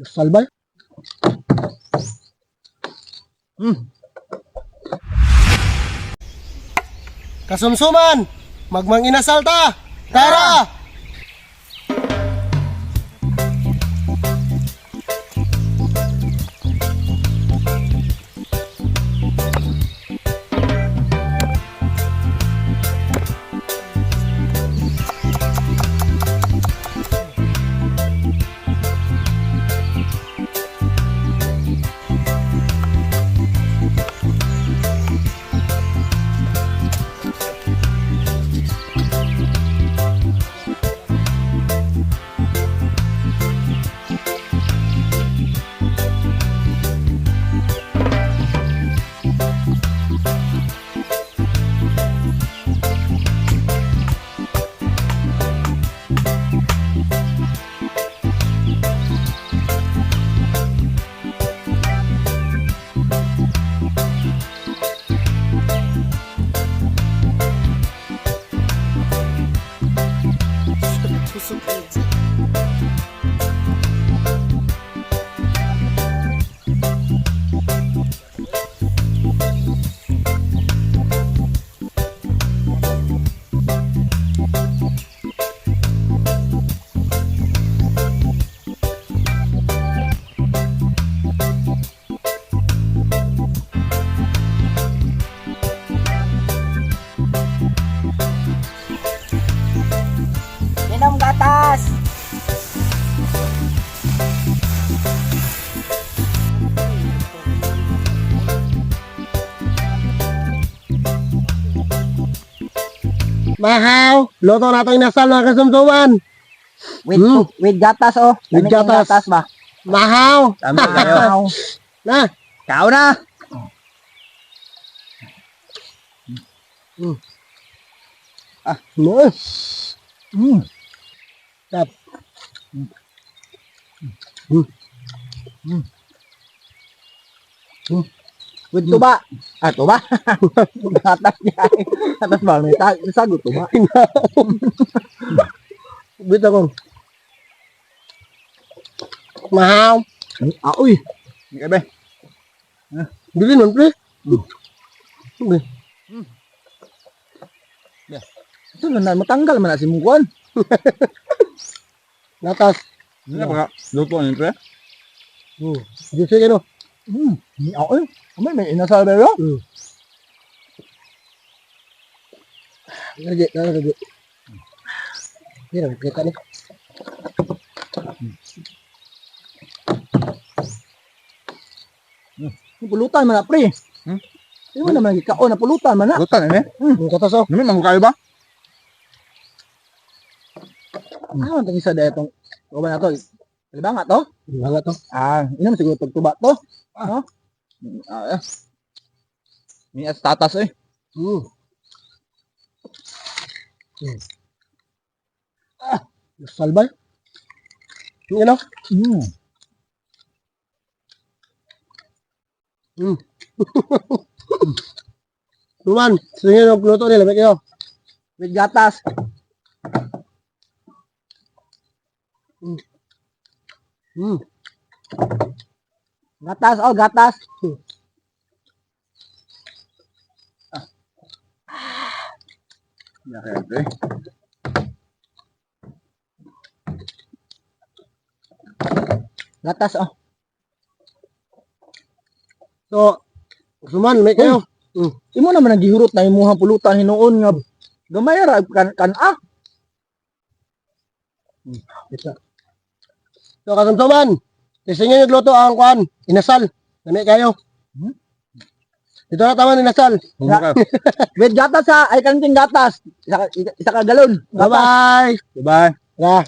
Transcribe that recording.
Salbay. Kasumsuman, magmanginasal ta. Tara! Inom gatas! Mahaw, luto na itong inasal mga kasumsuman. With gatas oh. With Lamig ng gatas. ba? Mahaw. Tama kayo. Na. Kao na. No. Tap. With tuba. Ah, tuba? Gatas niya. Gatas ba? May sagot tuba. Bit ako. Mahaw. Ah, uy. Hindi ka ba? Bili nun, pre. Bili. Ito na matanggal man na si Mukon. Gatas. Hindi na baka luto niyo, pre. Juicy kayo. Ni ako eh. May inasal ba yun? Lagi, lagi. Hindi, kita ni. Pulutan man na pre. Hindi mo naman nagkakaon na pulutan man na. Lutan, ini. Gatas oh. Namin, mangkayo ba? Ah, ang isa dahil itong tuba na to. Diba nga to? Bangat to. Ah, inom siguro itong tuba to. Ah, May as tatas eh. Salbay. You know? Tuman, sige yung luto nila, may kayo. with gatas. Gatas, oh, gatas. Hindi kaya, pre. Gatas, oh. So, Tuman, may kayo. Imo naman ang gihurot na imuhang pulutan hinuon nga gamay ra kan Ito. So, kasumsuman, tisingin yung luto ang kwan, inasal. May kayo. Ito na tama inasal. Mangkayo. with gatas ha, ay kanting gatas. Isa ka galon. Gatas. Bye-bye. Bye-bye. Tara.